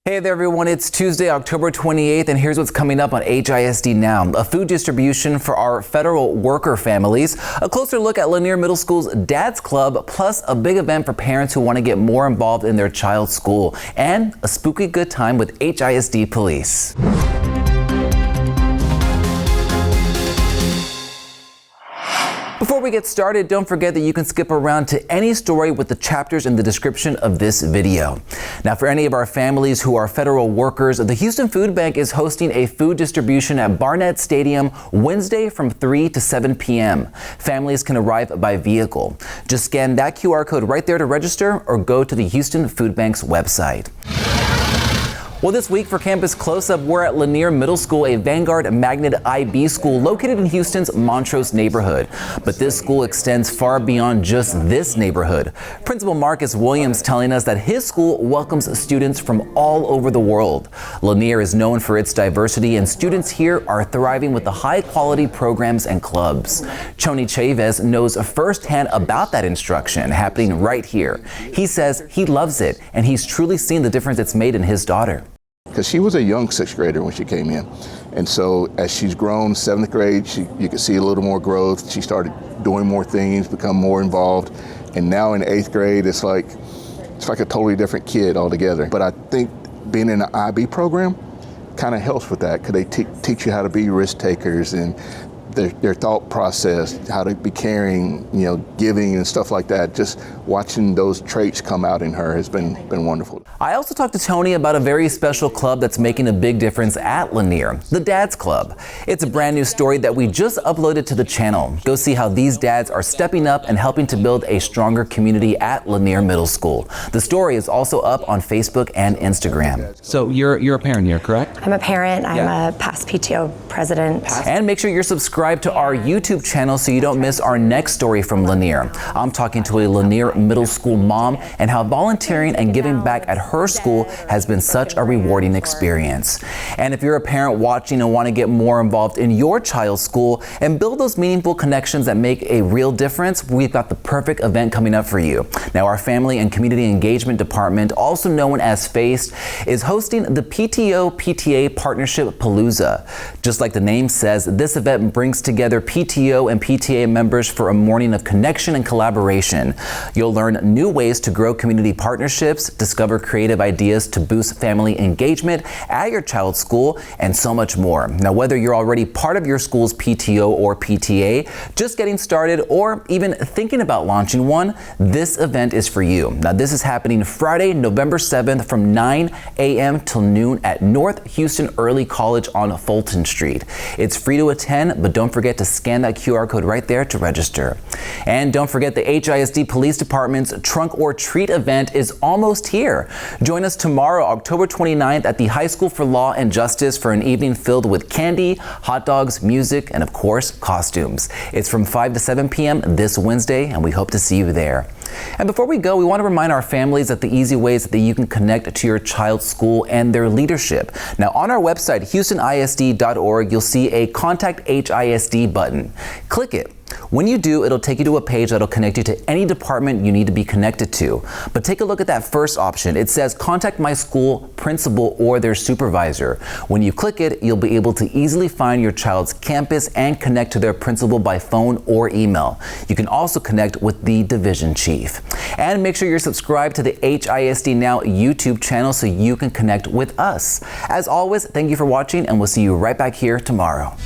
Hey there everyone, it's Tuesday, October 28th, and here's what's coming up on HISD Now. A food distribution for our federal worker families, a closer look at Lanier Middle School's Dad's Club, plus a big event for parents who want to get more involved in their child's school, and a spooky good time with HISD police. Before we get started, don't forget that you can skip around to any story with the chapters in the description of this video. Now, for any of our families who are federal workers, the Houston Food Bank is hosting a food distribution at Barnett Stadium Wednesday from 3 to 7 p.m. Families can arrive by vehicle. Just scan that QR code right there to register or go to the Houston Food Bank's website. Well, this week for Campus Close-Up, we're at Lanier Middle School, a Vanguard Magnet IB school located in Houston's Montrose neighborhood. But this school extends far beyond just this neighborhood. Principal Marcus Williams telling us that his school welcomes students from all over the world. Lanier is known for its diversity, and students here are thriving with the high-quality programs and clubs. Choni Chavez knows firsthand about that instruction happening right here. He says he loves it, and he's truly seen the difference it's made in his daughter. Because she was a young sixth grader when she came in. And so as she's grown, seventh grade, you could see a little more growth. She started doing more things, become more involved. And now in eighth grade, it's like a totally different kid altogether. But I think being in the IB program kind of helps with that, because they teach you how to be risk takers and their thought process, how to be caring, giving and stuff like that. Just watching those traits come out in her has been wonderful. I also talked to Tony about a very special club that's making a big difference at Lanier, the Dad's Club. It's a brand new story that we just uploaded to the channel. Go see how these dads are stepping up and helping to build a stronger community at Lanier Middle School. The story is also up on Facebook and Instagram. So you're a parent here, correct? I'm a parent. I'm a past PTO president. And make sure you're subscribed to our YouTube channel so you don't miss our next story from Lanier. I'm talking to a Lanier Middle School mom and how volunteering and giving back at her school has been such a rewarding experience. And if you're a parent watching and want to get more involved in your child's school and build those meaningful connections that make a real difference, we've got the perfect event coming up for you. Now, our Family and Community Engagement Department, also known as FACE, is hosting the PTA Partnership Palooza. Just like the name says, this event brings together PTO and PTA members for a morning of connection and collaboration. You'll learn new ways to grow community partnerships, discover creative ideas to boost family engagement at your child's school, and so much more. Now, whether you're already part of your school's PTO or PTA, just getting started, or even thinking about launching one, this event is for you. Now, this is happening Friday, November 7th from 9 a.m. till noon at North Houston Early College on Fulton Street. It's free to attend, but don't forget to scan that QR code right there to register. And don't forget the HISD Police Department's Trunk or Treat event is almost here. Join us tomorrow, October 29th at the High School for Law and Justice for an evening filled with candy, hot dogs, music, and of course, costumes. It's from 5 to 7 p.m. this Wednesday, and we hope to see you there. And before we go, we want to remind our families that the easy ways that you can connect to your child's school and their leadership. Now, on our website, HoustonISD.org, you'll see a Contact HISD button. Click it. When you do, it'll take you to a page that'll connect you to any department you need to be connected to. But take a look at that first option. It says contact my school principal or their supervisor. When you click it, you'll be able to easily find your child's campus and connect to their principal by phone or email. You can also connect with the division chief. And make sure you're subscribed to the HISD Now YouTube channel so you can connect with us. As always, thank you for watching, and we'll see you right back here tomorrow.